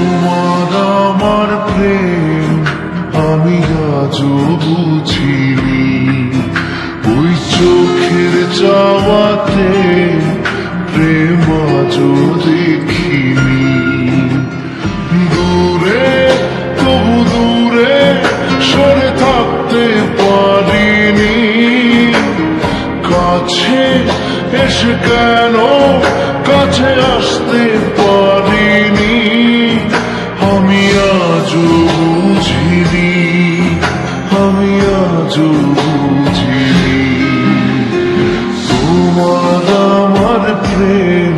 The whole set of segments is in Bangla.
তোমার আমার প্রেম আমি আজও বুঝিনি, ওই চোখের চাওয়াতে প্রেম আজও দেখিনি। দূরে তবু দূরে সরে থাকতে পারিনি, কাছে এসে কেন কাছে আসতে পারিনি। আমি আজও বুঝিনি, আমি আজও বুঝিনি। তোমার আমার প্রেম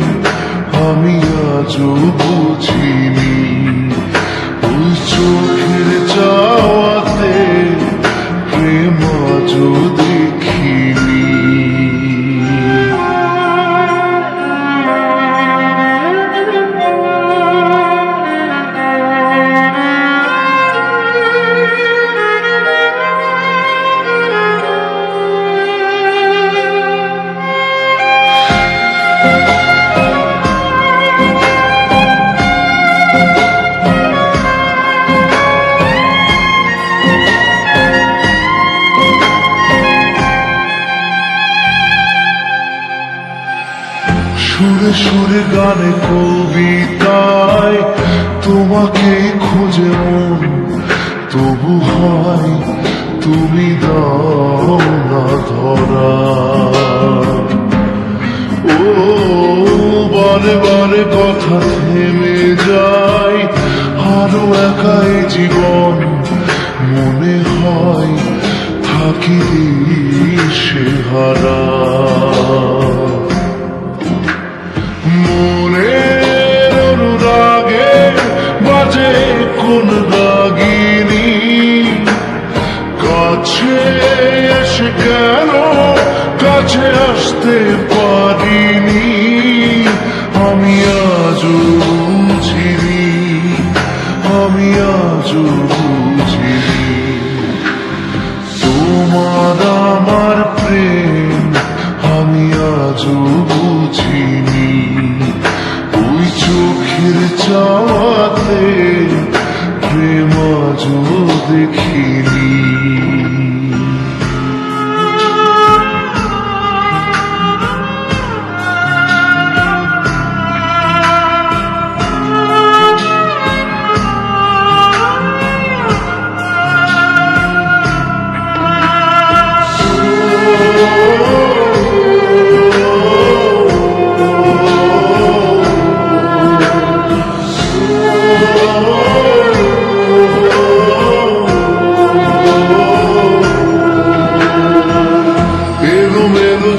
আমি আজও বুঝিনি, ওই চোখের চাওয়াতে প্রেম আজও দেখিনি। সুরে সুরে গানে কবিতায় তোমাকে খুঁজে মন, তবু হয় তুমি দাও না ধরা। ও বারে বারে কথা থেমে যায়, আরো একাই জীবন মনে হয় থাকি দিশে হারা। মনের অনুরাগে বাজে কোন রাগিনী, কাছে এসে কেন কাছে আসতে পারিনি। আমি আজও বুঝিনি, আমি আজও বুঝিনি। তোমার আমার প্রেম আমি আজও বুঝিনি, ওই চোখের চাওয়াতে প্রেম আজও দেখিনি।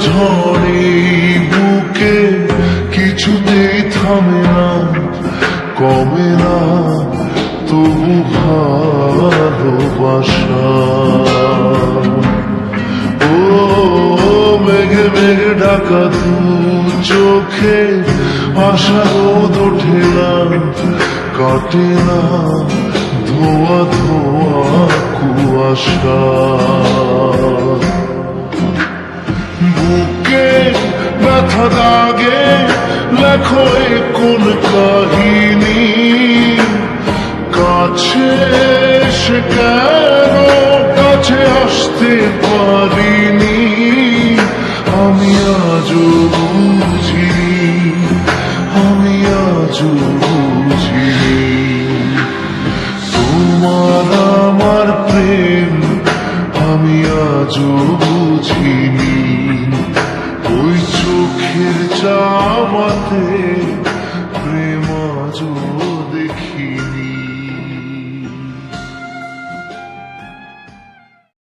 ঝড়ে বুকে কিছুতেই থামে না, কমে না তবু ভালোবাসা। ও মেঘে মেঘে ঢাকা দু চোখে আশারোদ ওঠে না, কাটে না ধোয়া ধোয়া কুয়াশা। বুকে ব্যথা দাগে লেখো কোন কাহিনী, কাছে এসে কেন কাছে আসতে পারিনি। আমি আজও বুঝিনি, আমি আজও বুঝিনি। তোমার আমার প্রেম আমি আজও বুঝিনি, ওই চোখের চাওয়াতে প্রেম আজও দেখিনি।